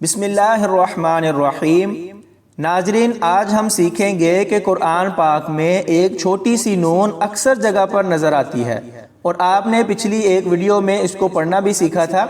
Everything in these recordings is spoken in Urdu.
بسم اللہ الرحمن الرحیم۔ ناظرین، آج ہم سیکھیں گے کہ قرآن پاک میں ایک چھوٹی سی نون اکثر جگہ پر نظر آتی ہے، اور آپ نے پچھلی ایک ویڈیو میں اس کو پڑھنا بھی سیکھا تھا۔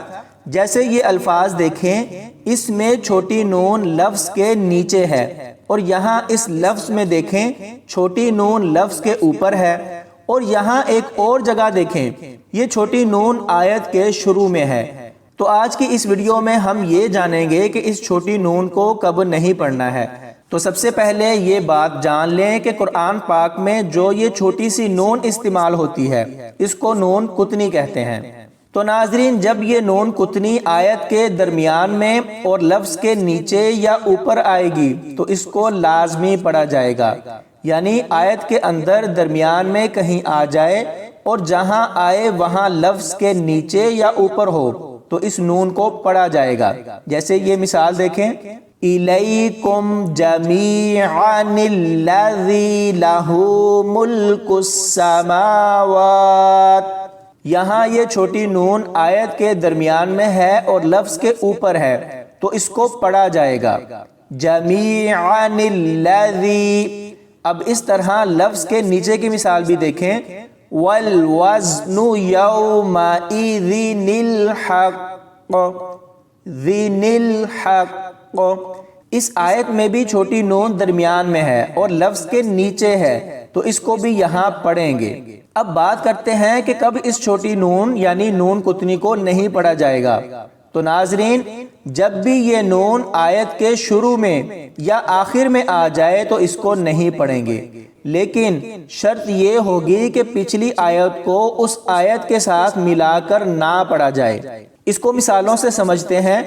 جیسے یہ الفاظ دیکھیں، اس میں چھوٹی نون لفظ کے نیچے ہے، اور یہاں اس لفظ میں دیکھیں چھوٹی نون لفظ کے اوپر ہے، اور یہاں ایک اور جگہ دیکھیں یہ چھوٹی نون آیت کے شروع میں ہے۔ تو آج کی اس ویڈیو میں ہم یہ جانیں گے کہ اس چھوٹی نون کو کب نہیں پڑھنا ہے۔ تو سب سے پہلے یہ بات جان لیں کہ قرآن پاک میں جو یہ چھوٹی سی نون استعمال ہوتی ہے اس کو نون قطنی کہتے ہیں۔ تو ناظرین، جب یہ نون قطنی آیت کے درمیان میں اور لفظ کے نیچے یا اوپر آئے گی تو اس کو لازمی پڑھا جائے گا، یعنی آیت کے اندر درمیان میں کہیں آ جائے اور جہاں آئے وہاں لفظ کے نیچے یا اوپر ہو تو اس نون کو پڑھا جائے گا۔ جیسے یہ مثال دیکھیں، الیکم جمیعا الذی لہ ملک السماوات۔ یہاں یہ چھوٹی نون آیت کے درمیان میں ہے اور لفظ کے اوپر ہے تو اس کو پڑھا جائے گا، جمیعا الذی۔ اب اس طرح لفظ کے نیچے کی مثال بھی دیکھیں، والوزن یومئذ الحق، ذی الحق۔ اس آیت میں بھی چھوٹی نون درمیان میں ہے اور لفظ کے نیچے ہے تو اس کو بھی یہاں پڑھیں گے۔ اب بات کرتے ہیں کہ کب اس چھوٹی نون یعنی نون قطنی کو نہیں پڑھا جائے گا۔ تو ناظرین، جب بھی یہ نون آیت کے شروع میں یا آخر میں آ جائے تو اس کو نہیں پڑھیں گے، لیکن شرط یہ ہوگی کہ پچھلی آیت کو اس آیت کے ساتھ ملا کر نہ پڑھا جائے۔ اس کو مثالوں سے سمجھتے ہیں۔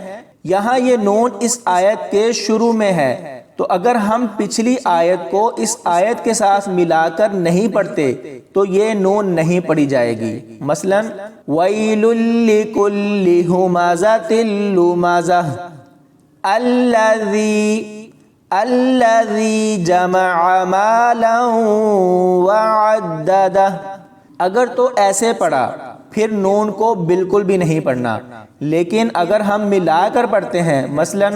یہاں یہ نون اس آیت کے شروع میں ہے تو اگر ہم پچھلی آیت کو اس آیت کے ساتھ ملا کر نہیں پڑھتے تو یہ نون نہیں پڑھی جائے گی۔ مثلا وَيْلٌ لِكُلِّ هُمَزَةٍ لُمَزَةٍ الَّذِي جَمَعَ مَالًا وَعَدَّدَهُ۔ اگر تو ایسے پڑھا پھر نون کو بالکل بھی نہیں پڑھنا، لیکن اگر ہم ملا کر پڑھتے ہیں، مثلا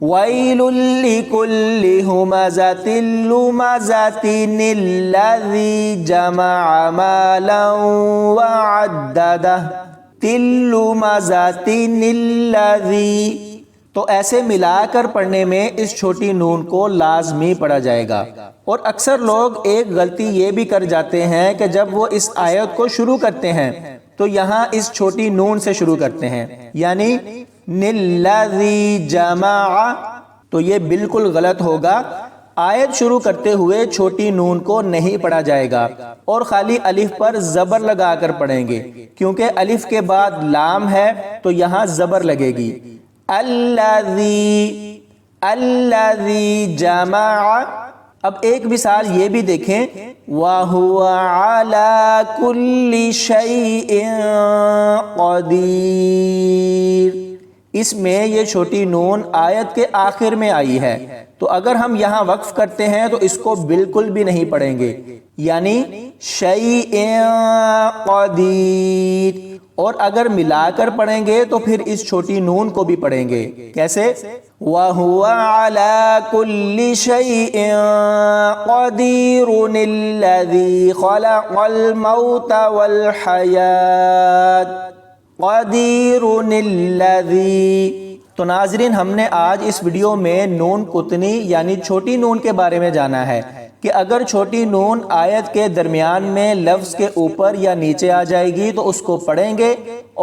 وَيْلٌ لِكُلِّ هُمَزَةٍ لُمَزَةٍ الَّذِي جَمَعَ مَالًا وَعَدَّدَهُ تِلُّمَزَةٍ الَّذِي۔ تو ایسے ملا کر پڑھنے میں اس چھوٹی نون کو لازمی پڑھا جائے گا۔ اور اکثر لوگ ایک غلطی یہ بھی کر جاتے ہیں کہ جب وہ اس آیت کو شروع کرتے ہیں تو یہاں اس چھوٹی نون سے شروع کرتے ہیں، یعنی الذی جمع، تو یہ بالکل غلط ہوگا۔ آیت شروع کرتے ہوئے چھوٹی نون کو نہیں پڑھا جائے گا اور خالی الف پر زبر لگا کر پڑھیں گے، کیونکہ الف کے بعد لام ہے تو یہاں زبر لگے گی۔ الذی جمع۔ اب ایک مثال یہ بھی دیکھیں، وَهُوَ عَلَى كُلِّ شَيْءٍ قَدِيرٌ۔ اس میں یہ چھوٹی نون آیت کے آخر میں آئی ہے تو اگر ہم یہاں وقف کرتے ہیں تو اس کو بالکل بھی نہیں پڑھیں گے، یعنی شَيْءٍ قَدِيرٌ۔ اور اگر ملا کر پڑھیں گے تو پھر اس چھوٹی نون کو بھی پڑھیں گے۔ کیسے؟ وَهُوَ عَلَى كُلِّ شَيْءٍ قَدِيرٌ الَّذِي خَلَقَ الْمَوْتَ وَالْحَيَاةَ قَدِيرٌ الَّذِي۔ تو ناظرین، ہم نے آج اس ویڈیو میں نون قطنی یعنی چھوٹی نون کے بارے میں جانا ہے کہ اگر چھوٹی نون آیت کے درمیان میں لفظ کے اوپر یا نیچے آ جائے گی تو اس کو پڑھیں گے،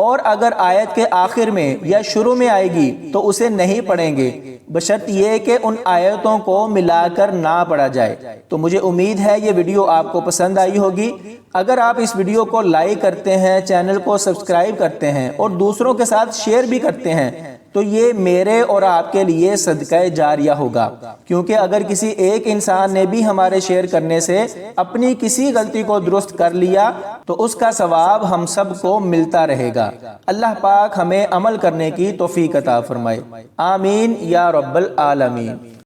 اور اگر آیت کے آخر میں یا شروع میں آئے گی تو اسے نہیں پڑھیں گے، بشرط یہ کہ ان آیتوں کو ملا کر نہ پڑھا جائے۔ تو مجھے امید ہے یہ ویڈیو آپ کو پسند آئی ہوگی۔ اگر آپ اس ویڈیو کو لائک کرتے ہیں، چینل کو سبسکرائب کرتے ہیں اور دوسروں کے ساتھ شیئر بھی کرتے ہیں تو یہ میرے اور آپ کے لیے صدقہ جاریہ ہوگا، کیونکہ اگر کسی ایک انسان نے بھی ہمارے شیئر کرنے سے اپنی کسی غلطی کو درست کر لیا تو اس کا ثواب ہم سب کو ملتا رہے گا۔ اللہ پاک ہمیں عمل کرنے کی توفیق عطا فرمائے، آمین یا رب العالمین۔